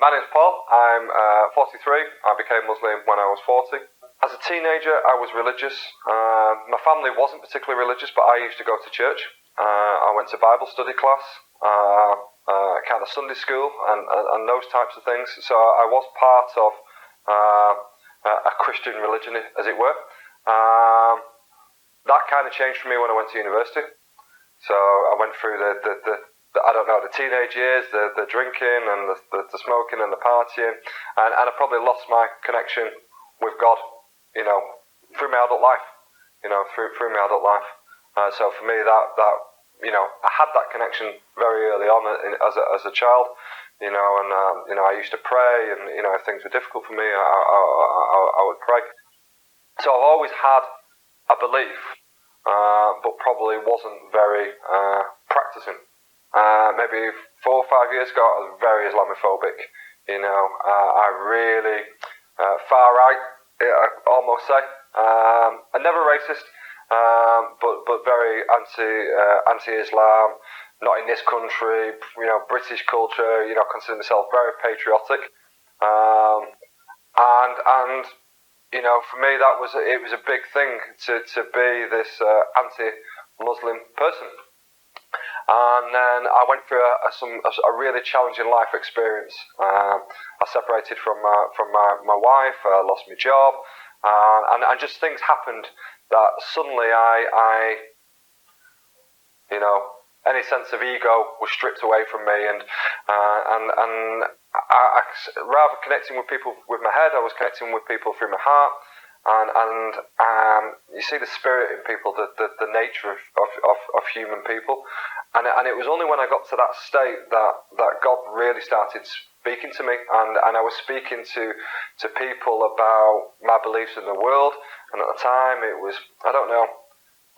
My name's Paul. I'm 43. I became Muslim when I was 40. As a teenager, I was religious. My family wasn't particularly religious, but I used to go to church. I went to Bible study class, kind of Sunday school, and those types of things. So I was part of a Christian religion, as it were. That kind of changed for me when I went to university. So I went through the teenage years, the drinking and the smoking and the partying, and I probably lost my connection with God, through my adult life, through my adult life. So for me, that I had that connection very early on as a child, and I used to pray, and if things were difficult for me, I would pray. So I've always had a belief, but probably wasn't very practicing. Maybe 4 or 5 years ago, I was very Islamophobic. I really far right, I almost say. And never racist, but very anti-Islam. Not in this country, British culture. Consider myself very patriotic. And for me, it was a big thing to be this anti-Muslim person. And then I went through a really challenging life experience. I separated from my wife. I lost my job, and just things happened that suddenly any sense of ego was stripped away from me, and I rather connecting with people with my head, I was connecting with people through my heart. And you see the spirit in people, the nature of human people, and it was only when I got to that state that God really started speaking to me, and I was speaking to people about my beliefs in the world. And at the time, it was, I don't know,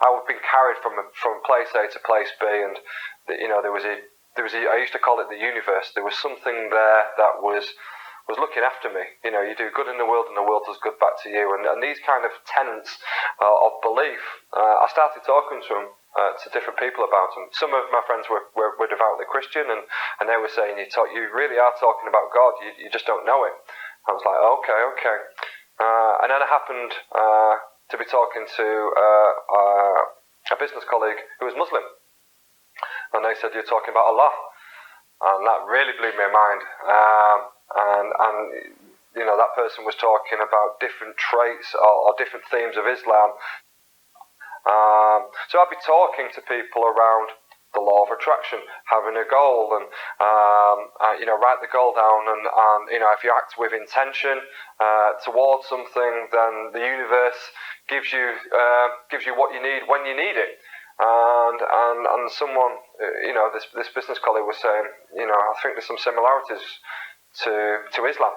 I was being carried from place A to place B, and there was I used to call it the universe. There was something there that was looking after me. You do good in the world and the world does good back to you. And these kind of tenets of belief, I started talking to them, to different people about them. Some of my friends were devoutly Christian, and they were saying, you really are talking about God, you just don't know it. I was like, okay. And then I happened to be talking to a business colleague who was Muslim. And they said, you're talking about Allah. And that really blew my mind. And that person was talking about different traits or different themes of Islam. So I'd be talking to people around the law of attraction, having a goal, and write the goal down, and if you act with intention towards something, then the universe gives you what you need when you need it. And someone, this business colleague was saying, I think there's some similarities to Islam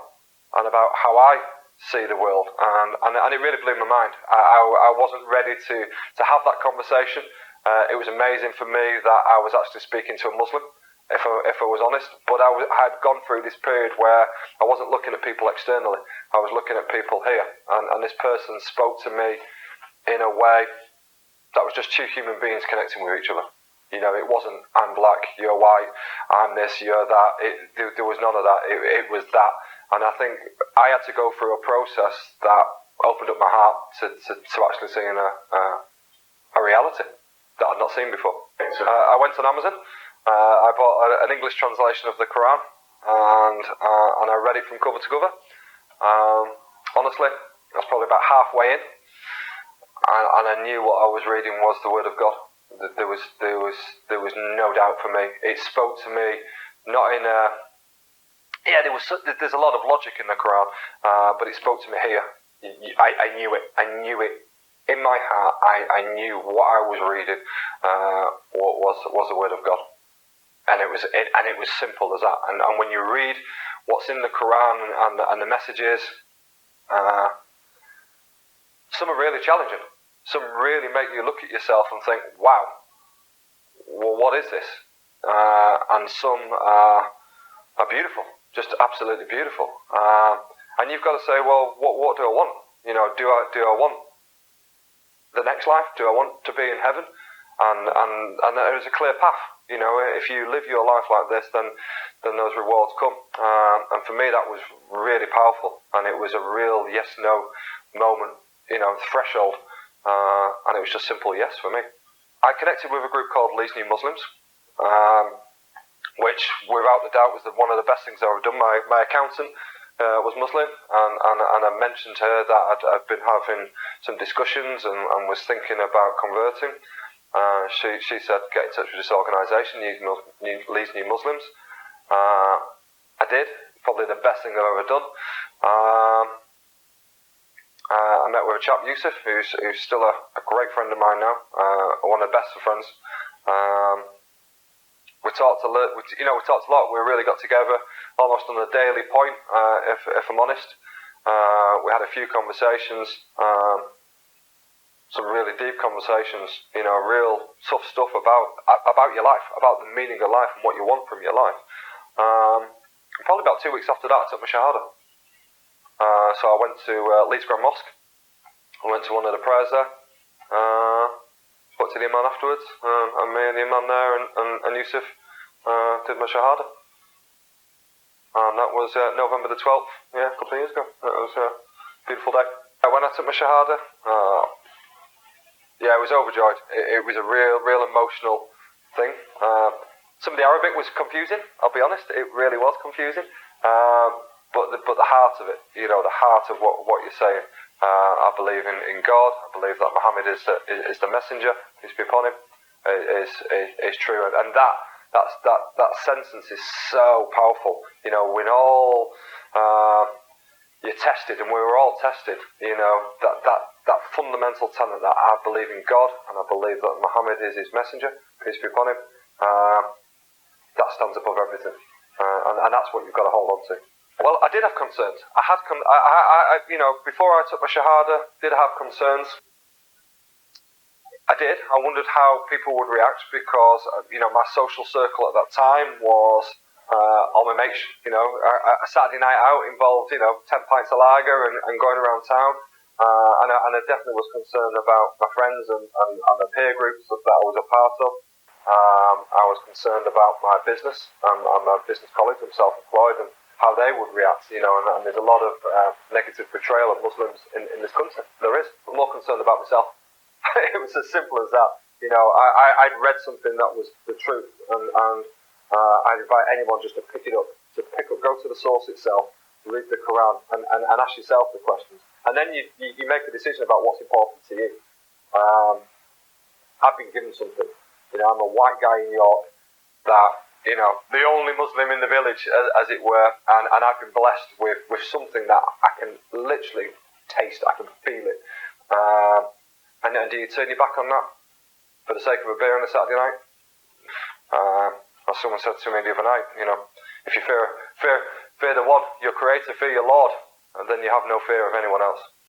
and about how I see the world, and it really blew my mind. I wasn't ready to have that conversation. It was amazing for me that I was actually speaking to a Muslim, if I was honest. But I had gone through this period where I wasn't looking at people externally. I was looking at people here, and this person spoke to me in a way that was just two human beings connecting with each other. It wasn't, I'm black, you're white, I'm this, you're that. There was none of that. It was that. And I think I had to go through a process that opened up my heart to actually seeing a reality that I'd not seen before. I went on Amazon. I bought an English translation of the Quran, and I read it from cover to cover. Honestly, I was probably about halfway in, and I knew what I was reading was the Word of God. There was no doubt for me. It spoke to me, not in a... Yeah, there's a lot of logic in the Quran, but it spoke to me here. I knew it. I knew it in my heart. I knew what I was reading was the Word of God, and it was simple as that. And when you read what's in the Quran and the messages, some are really challenging. Some really make you look at yourself and think, wow, well, what is this? And some are beautiful, just absolutely beautiful. And you've got to say, well, what do I want? Do I want the next life? Do I want to be in heaven? And there is a clear path. You know, if you live your life like this, then those rewards come. And for me, that was really powerful, and it was a real yes/no moment, you know, threshold, and it was just simple yes for me. I connected with a group called Leeds New Muslims, which, without a doubt, was one of the best things I've ever done. My accountant was Muslim, and I mentioned to her that I'd been having some discussions and was thinking about converting. She said, get in touch with this organisation, Leeds New Muslims. I did, probably the best thing I've ever done. I met with a chap, Yusuf, who's still a great friend of mine now, one of the best of friends. We talked a lot. We really got together almost on a daily point, if I'm honest. We had a few conversations, some really deep conversations, you know, real tough stuff about your life, about the meaning of life and what you want from your life. Probably about 2 weeks after that, I took my Shahada. So I went to Leeds Grand Mosque. I went to one of the prayers there. Spoke to the Imam afterwards, and me and the Imam there and Yusuf did my Shahada. And that was November the 12th, a couple of years ago. It was a beautiful day. When I took my Shahada, I was overjoyed. It was a real emotional thing. Some of the Arabic was confusing, I'll be honest. It really was confusing. But the heart of it, you know, the heart of what you're saying. I believe in God. I believe that Muhammad is the messenger, peace be upon him, is true. And that sentence is so powerful. You know, when all you're tested, and we were all tested. You know, that fundamental tenet that I believe in God and I believe that Muhammad is his messenger, peace be upon him. That stands above everything, and that's what you've got to hold on to. Well, I did have concerns. You know, before I took my Shahada, did have concerns. I did. I wondered how people would react because, you know, my social circle at that time was all my mates. You know, a Saturday night out involved, you know, 10 pints of lager and going around town. And I definitely was concerned about my friends and the peer groups that I was a part of. I was concerned about my business and my business colleagues. I'm self-employed, and how they would react, you know, and there's a lot of negative portrayal of Muslims in this country. There is. I'm more concerned about myself. It was as simple as that. You know, I'd read something that was the truth, and I'd invite anyone just to pick up, go to the source itself, read the Quran, and ask yourself the questions. And then you make a decision about what's important to you. I've been given something. You know, I'm a white guy in York that, you know, the only Muslim in the village, as it were, and I've been blessed with something that I can literally taste, I can feel it. And do you turn your back on that for the sake of a beer on a Saturday night? As someone said to me the other night, you know, if you fear the one, your creator, fear your Lord, and then you have no fear of anyone else.